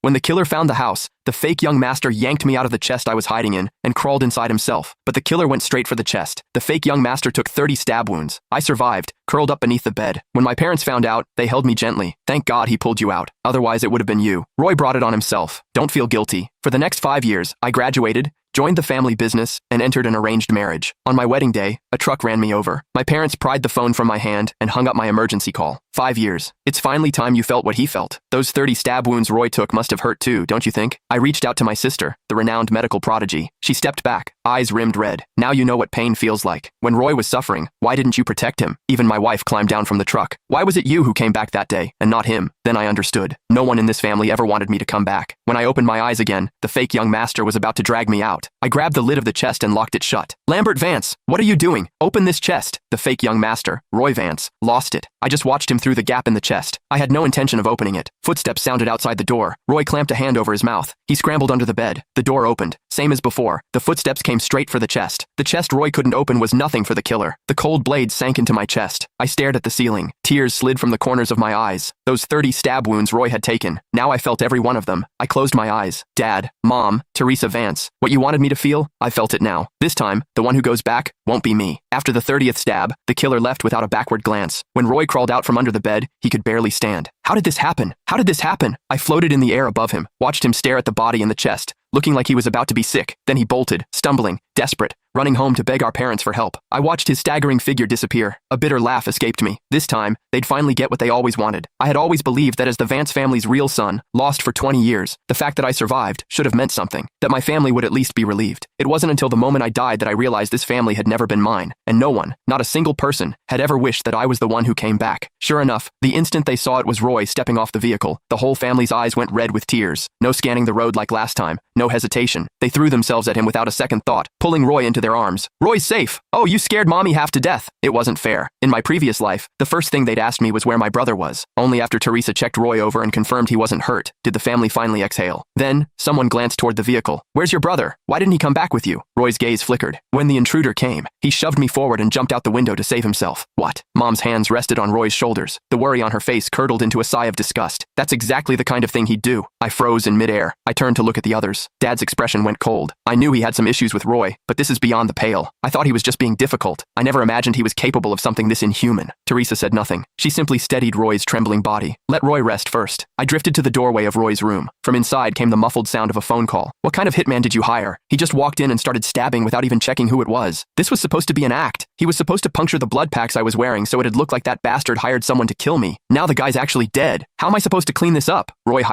When the killer found the house, the fake young master yanked me out of the chest I was hiding in and crawled inside himself. But the killer went straight for the chest. The fake young master took 30 stab wounds. I survived, curled up beneath the bed. When my parents found out, they held me gently. Thank God he pulled you out. Otherwise, it would have been you. Roy brought it on himself. Don't feel guilty. For the next 5 years, I graduated, joined the family business, and entered an arranged marriage. On my wedding day, a truck ran me over. My parents pried the phone from my hand and hung up my emergency call. 5 years. It's finally time you felt what he felt. Those 30 stab wounds Roy took must have hurt too, don't you think? I reached out to my sister, the renowned medical prodigy. She stepped back, eyes rimmed red. Now you know what pain feels like. When Roy was suffering, why didn't you protect him? Even my wife climbed down from the truck. Why was it you who came back that day, and not him? Then I understood. No one in this family ever wanted me to come back. When I opened my eyes again, the fake young master was about to drag me out. I grabbed the lid of the chest and locked it shut. Lambert Vance, what are you doing? Open this chest. The fake young master, Roy Vance, lost it. I just watched him through the gap in the chest. I had no intention of opening it. Footsteps sounded outside the door. Roy clamped a hand over his mouth. He scrambled under the bed. The door opened. Same as before. The footsteps came straight for the chest. The chest Roy couldn't open was nothing for the killer. The cold blade sank into my chest. I stared at the ceiling. Tears slid from the corners of my eyes. Those 30 stab wounds Roy had taken. Now I felt every one of them. I closed my eyes. Dad, Mom, Teresa Vance. What you wanted me to feel? I felt it now. This time, the one who goes back won't be me. After the 30th stab, the killer left without a backward glance. When Roy crawled out from under the bed, he could barely stand. How did this happen? How did this happen? I floated in the air above him, watched him stare at the body in the chest, looking like he was about to be sick. Then he bolted, stumbling, desperate, running home to beg our parents for help. I watched his staggering figure disappear. A bitter laugh escaped me. This time, they'd finally get what they always wanted. I had always believed that as the Vance family's real son, lost for 20 years, the fact that I survived should have meant something, that my family would at least be relieved. It wasn't until the moment I died that I realized this family had never been mine, and no one, not a single person, had ever wished that I was the one who came back. Sure enough, the instant they saw it was Roy stepping off the vehicle, the whole family's eyes went red with tears. No scanning the road like last time, no hesitation. They threw themselves at him without a second thought, pulling Roy into their arms. Roy's safe. Oh, you scared mommy half to death. It wasn't fair. In my previous life, the first thing they'd asked me was where my brother was. Only after Teresa checked Roy over and confirmed he wasn't hurt, did the family finally exhale. Then, someone glanced toward the vehicle. Where's your brother? Why didn't he come back with you? Roy's gaze flickered. When the intruder came, he shoved me forward and jumped out the window to save himself. What? Mom's hands rested on Roy's shoulders. The worry on her face curdled into a sigh of disgust. That's exactly the kind of thing he'd do. I froze in midair. I turned to look at the others. Dad's expression went cold. I knew he had some issues with Roy, but this is beyond the pale. I thought he was just being difficult. I never imagined he was capable of something this inhuman. Teresa said nothing. She simply steadied Roy's trembling body. Let Roy rest first. I drifted to the doorway of Roy's room. From inside came the muffled sound of a phone call. What kind of hitman did you hire? He just walked in and started stabbing without even checking who it was. This was supposed to be an act. He was supposed to puncture the blood packs I was wearing so it'd look like that bastard hired someone to kill me. Now the guy's actually dead. How am I supposed to clean this up? Roy